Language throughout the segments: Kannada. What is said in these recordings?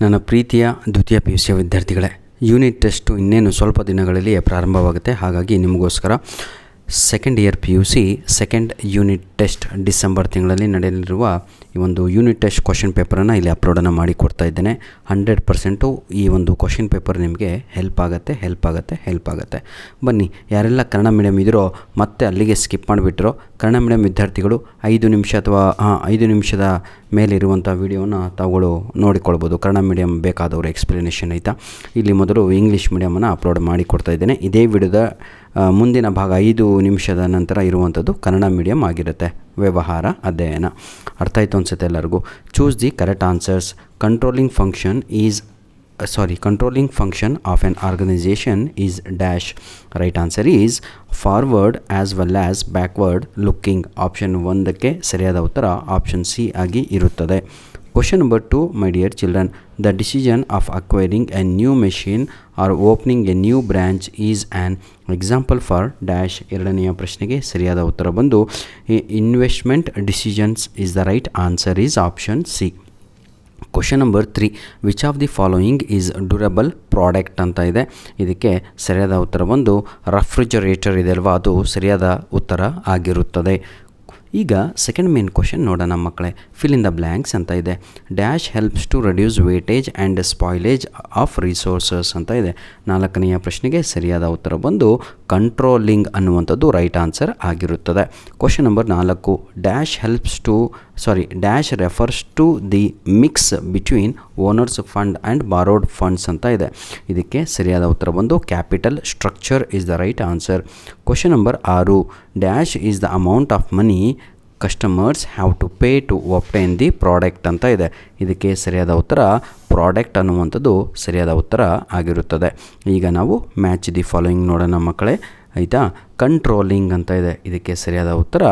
ನನ್ನ ಪ್ರೀತಿಯ ದ್ವಿತೀಯ ಪಿ ಯು ಸಿಯ ವಿದ್ಯಾರ್ಥಿಗಳೇ, ಯೂನಿಟ್ ಟೆಸ್ಟು ಇನ್ನೇನು ಸ್ವಲ್ಪ ದಿನಗಳಲ್ಲಿಯೇ ಪ್ರಾರಂಭವಾಗುತ್ತೆ. ಹಾಗಾಗಿ ನಿಮಗೋಸ್ಕರ second year P U C second unit test December ತಿಂಗಳಲ್ಲಿ ನಡೆಯಲಿರುವ ಈ ಒಂದು ಯೂನಿಟ್ ಟೆಸ್ಟ್ ಕ್ವಶನ್ ಪೇಪರನ್ನು ಇಲ್ಲಿ ಅಪ್ಲೋಡನ್ನು ಮಾಡಿ ಕೊಡ್ತಾ ಇದ್ದೇನೆ. 100% ಈ ಒಂದು ಕ್ವಶನ್ ಪೇಪರ್ ನಿಮಗೆ ಹೆಲ್ಪ್ ಆಗುತ್ತೆ. ಬನ್ನಿ, ಯಾರೆಲ್ಲ ಕನ್ನಡ ಮೀಡಿಯಮ್ ಇದ್ರೋ ಮತ್ತೆ ಅಲ್ಲಿಗೆ ಸ್ಕಿಪ್ ಮಾಡಿಬಿಟ್ರೋ ಕನ್ನಡ ಮೀಡಿಯಮ್ ವಿದ್ಯಾರ್ಥಿಗಳು 5 ನಿಮಿಷ ಅಥವಾ 5 ನಿಮಿಷದ ಮೇಲಿರುವಂಥ ವಿಡಿಯೋನ ತಾವುಗಳು ನೋಡಿಕೊಳ್ಬೋದು. ಕನ್ನಡ ಮೀಡಿಯಮ್ ಬೇಕಾದವರು ಎಕ್ಸ್ಪ್ಲನೇಷನ್ ಆಯಿತಾ. ಇಲ್ಲಿ ಮೊದಲು ಇಂಗ್ಲೀಷ್ ಮೀಡಿಯಮನ್ನು ಅಪ್ಲೋಡ್ ಮಾಡಿ ಕೊಡ್ತಾ ಇದ್ದೇನೆ. ಇದೇ ವಿಡಿಯೋದ ಮುಂದಿನ ಭಾಗ 5 ನಿಮಿಷದ ನಂತರ ಇರುವಂಥದ್ದು ಕನ್ನಡ ಮೀಡಿಯಮ್ ಆಗಿರುತ್ತೆ. ವ್ಯವಹಾರ ಅಧ್ಯಯನ. ಅರ್ಥ ಆಯಿತು ಅನಿಸುತ್ತೆ ಎಲ್ಲರಿಗೂ. Choose the correct answers. Controlling function of an organisation is dash. Right answer is forward as well as backward looking. Option 1ಕ್ಕೆ ಸರಿಯಾದ ಉತ್ತರ ಆಪ್ಷನ್ ಸಿ ಆಗಿ ಇರುತ್ತದೆ. Question number 2, my dear children, the decision of acquiring a new machine or opening a new branch is an example for dash. ಎರಡನೆಯ ಪ್ರಶ್ನೆಗೆ ಸರಿಯಾದ ಉತ್ತರ ಬಂದು investment decisions is the right answer is option C. Question number 3, which of the following is durable product ಅಂತ ಇದೆ. ಇದಕ್ಕೆ ಸರಿಯಾದ ಉತ್ತರ ಬಂದು ರೆಫ್ರಿಜರೇಟರ್ ಇದೆ ಅಲ್ವಾ, ಅದು ಸರಿಯಾದ ಉತ್ತರ ಆಗಿರುತ್ತದೆ. ಈಗ ಸೆಕೆಂಡ್ ಮೇನ್ ಕ್ವಶನ್ ನೋಡೋಣ ಮಕ್ಕಳೇ. ಫಿಲ್ ಇನ್ ದ ಬ್ಲ್ಯಾಂಕ್ಸ್ ಅಂತ ಇದೆ. Dash helps to reduce wastage and spoilage of resources ಅಂತ ಇದೆ. 4ನೆಯ ಪ್ರಶ್ನೆಗೆ ಸರಿಯಾದ ಉತ್ತರ ಬಂದು ಕಂಟ್ರೋಲಿಂಗ್ ಅನ್ನುವಂಥದ್ದು ರೈಟ್ ಆನ್ಸರ್ ಆಗಿರುತ್ತದೆ. Question number 4, dash refers to the mix between owners fund and borrowed funds ಅಂತ ಇದೆ. ಇದಕ್ಕೆ ಸರಿಯಾದ ಉತ್ತರ ಬಂದು capital structure is the right answer. Question number 6, dash is the amount of money customers have to pay to obtain the product ಅಂತ ಇದೆ. ಇದಕ್ಕೆ ಸರಿಯಾದ ಉತ್ತರ ಪ್ರಾಡಕ್ಟ್ ಅನ್ನುವಂಥದ್ದು ಸರಿಯಾದ ಉತ್ತರ ಆಗಿರುತ್ತದೆ. ಈಗ ನಾವು ಮ್ಯಾಚ್ ದಿ ಫಾಲೋಯಿಂಗ್ ನೋಡೋಣ ಮಕ್ಕಳೇ, ಆಯಿತಾ. ಕಂಟ್ರೋಲಿಂಗ್ ಅಂತ ಇದೆ. ಇದಕ್ಕೆ ಸರಿಯಾದ ಉತ್ತರ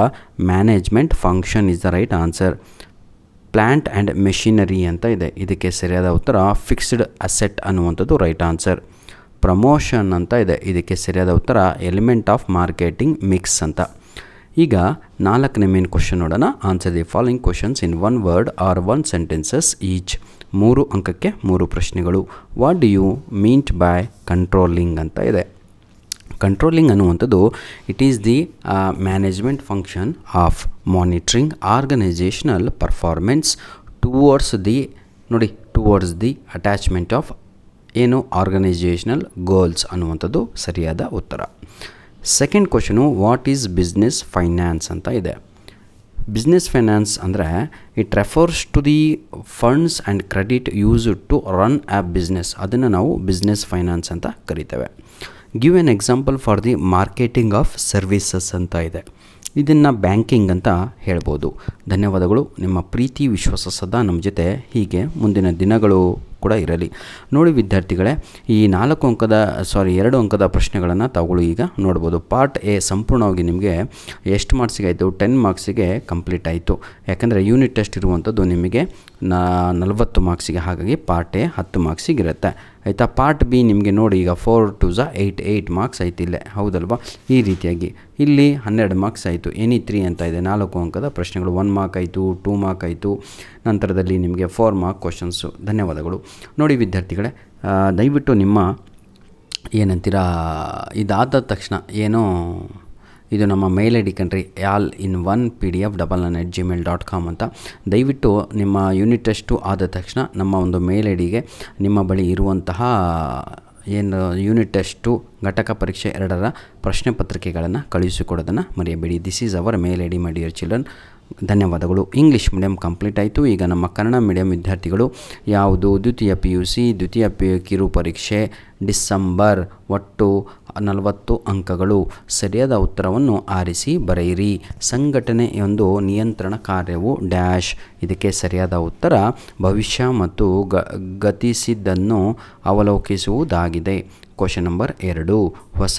management function is the right answer. Plant and machinery ಅಂತ ಇದೆ. ಇದಕ್ಕೆ ಸರಿಯಾದ ಉತ್ತರ ಫಿಕ್ಸ್ಡ್ ಅಸೆಟ್ ಅನ್ನುವಂಥದ್ದು ರೈಟ್ ಆನ್ಸರ್. ಪ್ರಮೋಷನ್ ಅಂತ ಇದೆ. ಇದಕ್ಕೆ ಸರಿಯಾದ ಉತ್ತರ ಎಲಿಮೆಂಟ್ ಆಫ್ ಮಾರ್ಕೆಟಿಂಗ್ ಮಿಕ್ಸ್ ಅಂತ. ಈಗ 4ನೇ ಮೇನ್ ಕ್ವಶನ್ ನೋಡೋಣ. Answer the following questions in 1 word or 1 sentences each. 3 ಅಂಕಕ್ಕೆ 3 ಪ್ರಶ್ನೆಗಳು. What do you meant by controlling ಅಂತ ಇದೆ. ಕಂಟ್ರೋಲಿಂಗ್ ಅನ್ನುವಂಥದ್ದು it is the management function of monitoring organisational performance towards the attachment of organisational goals ಅನ್ನುವಂಥದ್ದು ಸರಿಯಾದ ಉತ್ತರ. Second question, what is business finance ಅಂತ ಇದೆ. ಬಿಸ್ನೆಸ್ ಫೈನಾನ್ಸ್ ಅಂದರೆ it refers to the funds and credit use to run app business. ಅದನ್ನು ನಾವು ಬಿಸ್ನೆಸ್ ಫೈನಾನ್ಸ್ ಅಂತ ಕರಿತೇವೆ. Give an example for the marketing of services ಅಂತ ಇದೆ. ಇದನ್ನು ಬ್ಯಾಂಕಿಂಗ್ ಅಂತ ಹೇಳ್ಬೋದು. ಧನ್ಯವಾದಗಳು. ನಿಮ್ಮ ಪ್ರೀತಿ ವಿಶ್ವಾಸ ಸದಾ ನಮ್ಮ ಜೊತೆ ಹೀಗೆ ಮುಂದಿನ ದಿನಗಳು ಕೂಡ ಇರಲಿ. ನೋಡಿ ವಿದ್ಯಾರ್ಥಿಗಳೇ, ಈ 2 ಅಂಕದ ಪ್ರಶ್ನೆಗಳನ್ನು ತಾವುಗಳು ಈಗ ನೋಡ್ಬೋದು. ಪಾರ್ಟ್ ಎ ಸಂಪೂರ್ಣವಾಗಿ ನಿಮಗೆ ಎಷ್ಟು ಮಾರ್ಕ್ಸಿಗೆ ಆಯಿತು? 10 ಮಾರ್ಕ್ಸಿಗೆ ಕಂಪ್ಲೀಟ್ ಆಯಿತು. ಯಾಕಂದರೆ ಯೂನಿಟ್ ಟೆಸ್ಟ್ ಇರುವಂಥದ್ದು ನಿಮಗೆ 40 ಮಾರ್ಕ್ಸಿಗೆ, ಹಾಗಾಗಿ ಪಾರ್ಟ್ ಎ 10 ಮಾರ್ಕ್ಸಿಗೆ ಇರುತ್ತೆ, ಆಯಿತಾ. ಪಾರ್ಟ್ ಬಿ ನಿಮಗೆ ನೋಡಿ ಈಗ 4 2 8 ಮಾರ್ಕ್ಸ್ ಆಯ್ತು ಇಲ್ಲೇ, ಹೌದಲ್ವಾ. ಈ ರೀತಿಯಾಗಿ ಇಲ್ಲಿ 12 ಮಾರ್ಕ್ಸ್ ಆಯಿತು. ಎನಿ 3 ಅಂತ ಇದೆ. 4 ಅಂಕದ ಪ್ರಶ್ನೆಗಳು. 1 ಮಾರ್ಕ್ ಆಯಿತು, 2 ಮಾರ್ಕ್ ಆಯಿತು, ನಂತರದಲ್ಲಿ ನಿಮಗೆ 4 ಮಾರ್ಕ್ ಕ್ವಶನ್ಸು. ಧನ್ಯವಾದಗಳು. ನೋಡಿ ವಿದ್ಯಾರ್ಥಿಗಳೇ, ದಯವಿಟ್ಟು ನಿಮ್ಮ ಏನಂತೀರಾ, ಇದಾದ ತಕ್ಷಣ ಇದು ನಮ್ಮ ಮೇಲ್ ಐ ಡಿ ಕಣ್ರಿ, all-in-one-pdf@gmail.com ಅಂತ. ದಯವಿಟ್ಟು ನಿಮ್ಮ ಯೂನಿಟ್ ಟೆಸ್ಟು ಆದ ತಕ್ಷಣ ನಮ್ಮ ಒಂದು ಮೇಲ್ ಐ ಡಿಗೆ ನಿಮ್ಮ ಬಳಿ ಇರುವಂತಹ ಯೂನಿಟ್ ಟೆಸ್ಟು ಘಟಕ ಪರೀಕ್ಷೆ 2ರ ಪ್ರಶ್ನೆ ಪತ್ರಿಕೆಗಳನ್ನು ಕಳುಹಿಸಿಕೊಡೋದನ್ನು ಮರೆಯಬೇಡಿ. This is our mail I D, my dear children. ಧನ್ಯವಾದಗಳು. ಇಂಗ್ಲೀಷ್ ಮೀಡಿಯಮ್ ಕಂಪ್ಲೀಟ್ ಆಯಿತು. ಈಗ ನಮ್ಮ ಕನ್ನಡ ಮೀಡಿಯಮ್ ವಿದ್ಯಾರ್ಥಿಗಳು ಯಾವುದು ದ್ವಿತೀಯ ಪಿ ಯು ಸಿ ದ್ವಿತೀಯ ಕಿರು ಪರೀಕ್ಷೆ ಡಿಸೆಂಬರ್, ಒಟ್ಟು 40 ಅಂಕಗಳು. ಸರಿಯಾದ ಉತ್ತರವನ್ನು ಆರಿಸಿ ಬರೆಯಿರಿ. ಸಂಘಟನೆಯೊಂದು ನಿಯಂತ್ರಣ ಕಾರ್ಯವು ಡ್ಯಾಶ್. ಇದಕ್ಕೆ ಸರಿಯಾದ ಉತ್ತರ ಭವಿಷ್ಯ ಮತ್ತು ಗತಿಸಿದ್ದನ್ನು ಅವಲೋಕಿಸುವುದಾಗಿದೆ. ಕ್ವಶನ್ ನಂಬರ್ 2, ಹೊಸ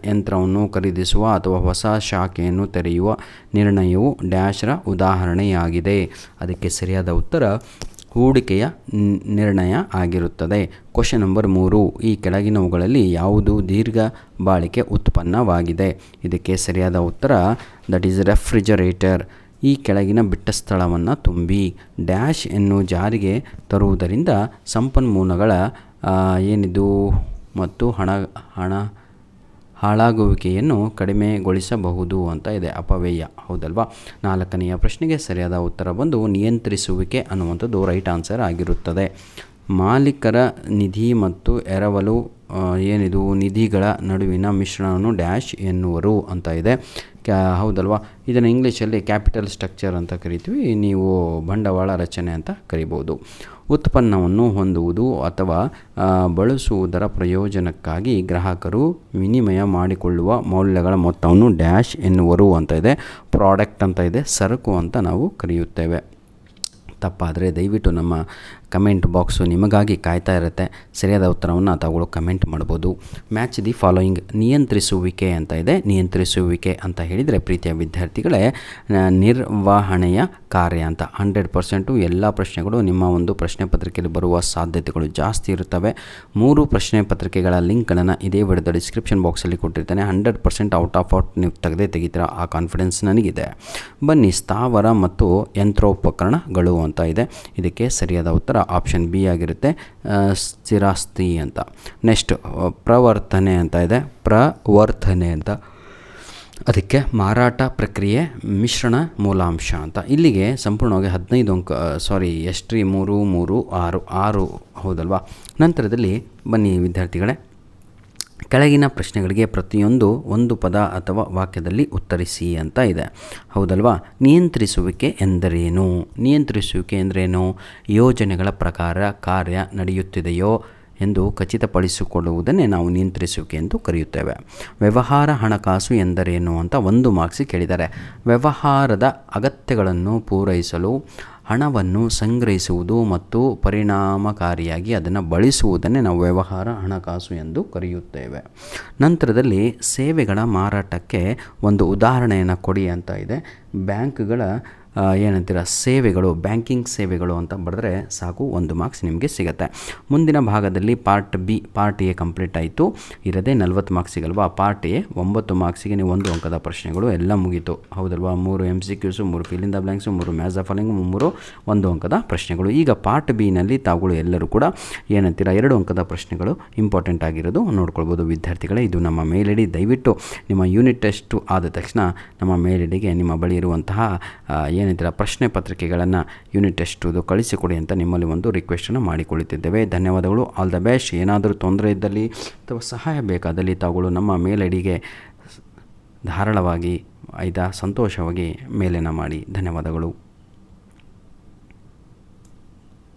ಯಂತ್ರವನ್ನು ಖರೀದಿಸುವ ಅಥವಾ ಹೊಸ ಶಾಖೆಯನ್ನು ತೆರೆಯುವ ನಿರ್ಣಯವು ಡ್ಯಾಶ್ರ ಉದಾಹರಣೆಯಾಗಿದೆ. ಅದಕ್ಕೆ ಸರಿಯಾದ ಉತ್ತರ ಹೂಡಿಕೆಯ ನಿರ್ಣಯ ಆಗಿರುತ್ತದೆ. ಕ್ವಶನ್ ನಂಬರ್ 3, ಈ ಕೆಳಗಿನವುಗಳಲ್ಲಿ ಯಾವುದು ದೀರ್ಘ ಬಾಳಿಕೆ ಉತ್ಪನ್ನವಾಗಿದೆ. ಇದಕ್ಕೆ ಸರಿಯಾದ ಉತ್ತರ ದಟ್ ಈಸ್ ರೆಫ್ರಿಜರೇಟರ್. ಈ ಕೆಳಗಿನ ಬಿಟ್ಟ ಸ್ಥಳವನ್ನು ತುಂಬಿ. ಡ್ಯಾಶ್ ಅನ್ನು ಜಾರಿಗೆ ತರುವುದರಿಂದ ಸಂಪನ್ಮೂಲಗಳ ಏನಿದು ಮತ್ತು ಹಣ ಹಾಳಾಗುವಿಕೆಯನ್ನು ಕಡಿಮೆಗೊಳಿಸಬಹುದು ಅಂತ ಇದೆ. ಅಪವ್ಯಯ, ಹೌದಲ್ವಾ? 4ನೆಯ ಪ್ರಶ್ನೆಗೆ ಸರಿಯಾದ ಉತ್ತರ ಬಂದು ನಿಯಂತ್ರಿಸುವಿಕೆ ಅನ್ನುವಂಥದ್ದು ರೈಟ್ ಆನ್ಸರ್ ಆಗಿರುತ್ತದೆ. ಮಾಲೀಕರ ನಿಧಿ ಮತ್ತು ಎರವಲು ಏನಿದು ನಿಧಿಗಳ ನಡುವಿನ ಮಿಶ್ರಣವನ್ನು ಡ್ಯಾಶ್ ಎನ್ನುವರು ಅಂತ ಇದೆ. ಹೌದಲ್ವಾ? ಇದನ್ನು ಇಂಗ್ಲೀಷಲ್ಲಿ ಕ್ಯಾಪಿಟಲ್ ಸ್ಟ್ರಕ್ಚರ್ ಅಂತ ಕರಿತೀವಿ, ನೀವು ಬಂಡವಾಳ ರಚನೆ ಅಂತ ಕರಿಬೋದು. ಉತ್ಪನ್ನವನ್ನು ಹೊಂದುವುದು ಅಥವಾ ಬಳಸುವುದರ ಪ್ರಯೋಜನಕ್ಕಾಗಿ ಗ್ರಾಹಕರು ವಿನಿಮಯ ಮಾಡಿಕೊಳ್ಳುವ ಮೌಲ್ಯಗಳ ಮೊತ್ತವನ್ನು ಡ್ಯಾಶ್ ಎನ್ನುವರು ಅಂತ ಇದೆ. ಪ್ರಾಡಕ್ಟ್ ಅಂತ ಇದೆ, ಸರಕು ಅಂತ ನಾವು ಕರೆಯುತ್ತೇವೆ. ತಪ್ಪಾದರೆ ದಯವಿಟ್ಟು ನಮ್ಮ ಕಮೆಂಟ್ ಬಾಕ್ಸು ನಿಮಗಾಗಿ ಕಾಯ್ತಾ ಇರುತ್ತೆ. ಸರಿಯಾದ ಉತ್ತರವನ್ನು ತಾವುಗಳು ಕಮೆಂಟ್ ಮಾಡ್ಬೋದು. Match the following. ನಿಯಂತ್ರಿಸುವಿಕೆ ಅಂತ ಇದೆ. ನಿಯಂತ್ರಿಸುವಿಕೆ ಅಂತ ಹೇಳಿದರೆ ಪ್ರೀತಿಯ ವಿದ್ಯಾರ್ಥಿಗಳೇ, ನಿರ್ವಹಣೆಯ ಕಾರ್ಯ ಅಂತ. 100% ಎಲ್ಲ ಪ್ರಶ್ನೆಗಳು ನಿಮ್ಮ ಒಂದು ಪ್ರಶ್ನೆ ಪತ್ರಿಕೆಯಲ್ಲಿ ಬರುವ ಸಾಧ್ಯತೆಗಳು ಜಾಸ್ತಿ ಇರುತ್ತವೆ. 3 ಪ್ರಶ್ನೆ ಪತ್ರಿಕೆಗಳ ಲಿಂಕ್ಗಳನ್ನು ಇದೇ ವಿಡಿಯೋದ ಡಿಸ್ಕ್ರಿಪ್ಷನ್ ಬಾಕ್ಸಲ್ಲಿ ಕೊಟ್ಟಿರ್ತೇನೆ. 100% ಔಟ್ ಆಫ್ ಔಟ್ ನೀವು ತೆಗಿತೀರಾ, ಆ ಕಾನ್ಫಿಡೆನ್ಸ್ ನನಗಿದೆ. ಬನ್ನಿ, ಸ್ಥಾವರ ಮತ್ತು ಯಂತ್ರೋಪಕರಣಗಳು ಅಂತ ಇದೆ. ಇದಕ್ಕೆ ಸರಿಯಾದ ಉತ್ತರ ಆಪ್ಷನ್ ಬಿ ಆಗಿರುತ್ತೆ, ಸ್ಥಿರಾಸ್ತಿ ಅಂತ. ನೆಕ್ಸ್ಟ್ ಪ್ರವರ್ತನೆ ಅಂತ ಇದೆ. ಪ್ರವರ್ತನೆ ಅಂತ ಅದಕ್ಕೆ ಮಾರಾಟ ಪ್ರಕ್ರಿಯೆ ಮಿಶ್ರಣ ಮೂಲಾಂಶ ಅಂತ. ಇಲ್ಲಿಗೆ ಸಂಪೂರ್ಣವಾಗಿ 15 ಅಂಕ, ಎಷ್ಟ್ರಿ 3 3 6 ಹೌದಲ್ವಾ? ನಂತರದಲ್ಲಿ ಬನ್ನಿ ವಿದ್ಯಾರ್ಥಿಗಳೇ, ಕೆಳಗಿನ ಪ್ರಶ್ನೆಗಳಿಗೆ ಪ್ರತಿಯೊಂದು ಒಂದು ಪದ ಅಥವಾ ವಾಕ್ಯದಲ್ಲಿ ಉತ್ತರಿಸಿ ಅಂತ ಇದೆ. ಹೌದಲ್ವಾ? ನಿಯಂತ್ರಿಸುವಿಕೆ ಎಂದರೇನು? ನಿಯಂತ್ರಿಸುವಿಕೆ ಎಂದರೇನು? ಯೋಜನೆಗಳ ಪ್ರಕಾರ ಕಾರ್ಯ ನಡೆಯುತ್ತಿದೆಯೋ ಎಂದು ಖಚಿತಪಡಿಸಿಕೊಳ್ಳುವುದನ್ನೇ ನಾವು ನಿಯಂತ್ರಿಸುವಿಕೆ ಎಂದು ಕರೆಯುತ್ತೇವೆ. ವ್ಯವಹಾರ ಹಣಕಾಸು ಎಂದರೇನು ಅಂತ 1 ಮಾರ್ಕ್ಸ್ ಕೇಳಿದ್ದಾರೆ. ವ್ಯವಹಾರದ ಅಗತ್ಯಗಳನ್ನು ಪೂರೈಸಲು ಹಣವನ್ನು ಸಂಗ್ರಹಿಸುವುದು ಮತ್ತು ಪರಿಣಾಮಕಾರಿಯಾಗಿ ಅದನ್ನು ಬಳಸುವುದನ್ನೇ ನಾವು ವ್ಯವಹಾರ ಹಣಕಾಸು ಎಂದು ಕರೆಯುತ್ತೇವೆ. ನಂತರದಲ್ಲಿ ಸೇವೆಗಳ ಮಾರಾಟಕ್ಕೆ ಒಂದು ಉದಾಹರಣೆಯನ್ನು ಕೊಡಿ ಅಂತ ಇದೆ. ಬ್ಯಾಂಕ್ಗಳ ಏನಂತೀರ ಸೇವೆಗಳು, ಬ್ಯಾಂಕಿಂಗ್ ಸೇವೆಗಳು ಅಂತ ಬರೆದ್ರೆ ಸಾಕು, 1 ಮಾರ್ಕ್ಸ್ ನಿಮಗೆ ಸಿಗುತ್ತೆ. ಮುಂದಿನ ಭಾಗದಲ್ಲಿ ಪಾರ್ಟ್ ಎ ಕಂಪ್ಲೀಟ್ ಆಯಿತು. ಇರದೇ 40 ಮಾರ್ಕ್ಸ್ ಸಿಗಲ್ವಾ? ಪಾರ್ಟ್ ಎ 9 ಮಾರ್ಕ್ಸಿಗೆ ನೀವು 1 ಅಂಕದ ಪ್ರಶ್ನೆಗಳು ಎಲ್ಲ ಮುಗೀತು. ಹೌದಲ್ವಾ? 3 MCQs, 3 fill in the blanks, 3 match the following, 3 1 ಅಂಕದ ಪ್ರಶ್ನೆಗಳು. ಈಗ ಪಾರ್ಟ್ ಬಿನಲ್ಲಿ ತಾವುಗಳು ಎಲ್ಲರೂ ಕೂಡ ಏನಂತೀರ 2 ಅಂಕದ ಪ್ರಶ್ನೆಗಳು ಇಂಪಾರ್ಟೆಂಟ್ ಆಗಿರೋದು ನೋಡ್ಕೊಳ್ಬೋದು ವಿದ್ಯಾರ್ಥಿಗಳೇ. ಇದು ನಮ್ಮ ಮೇಲ್ ಐ ಡಿ. ದಯವಿಟ್ಟು ನಿಮ್ಮ ಯೂನಿಟ್ ಟೆಸ್ಟು ಆದ ತಕ್ಷಣ ನಮ್ಮ ಮೇಲ್ ಐ ಡಿಗೆ ನಿಮ್ಮ ಬಳಿ ಇರುವಂತಹ ಏನಂತೀರ ಪ್ರಶ್ನೆ ಪತ್ರಿಕೆಗಳನ್ನು ಯೂನಿಟ್ ಟೆಸ್ಟು ಕಳಿಸಿಕೊಡಿ ಅಂತ ನಿಮ್ಮಲ್ಲಿ ಒಂದು ರಿಕ್ವೆಸ್ಟನ್ನು ಮಾಡಿಕೊಳ್ಳುತ್ತಿದ್ದೇವೆ. ಧನ್ಯವಾದಗಳು. All the best. ಏನಾದರೂ ತೊಂದರೆ ಇದ್ದಲ್ಲಿ ಅಥವಾ ಸಹಾಯ ಬೇಕಾದಲ್ಲಿ ತಾವುಗಳು ನಮ್ಮ ಮೇಲ್ ಐ ಡಿಗೆ ಧಾರಾಳವಾಗಿ ಸಂತೋಷವಾಗಿ ಮೇಲನ್ನು ಮಾಡಿ. ಧನ್ಯವಾದಗಳು.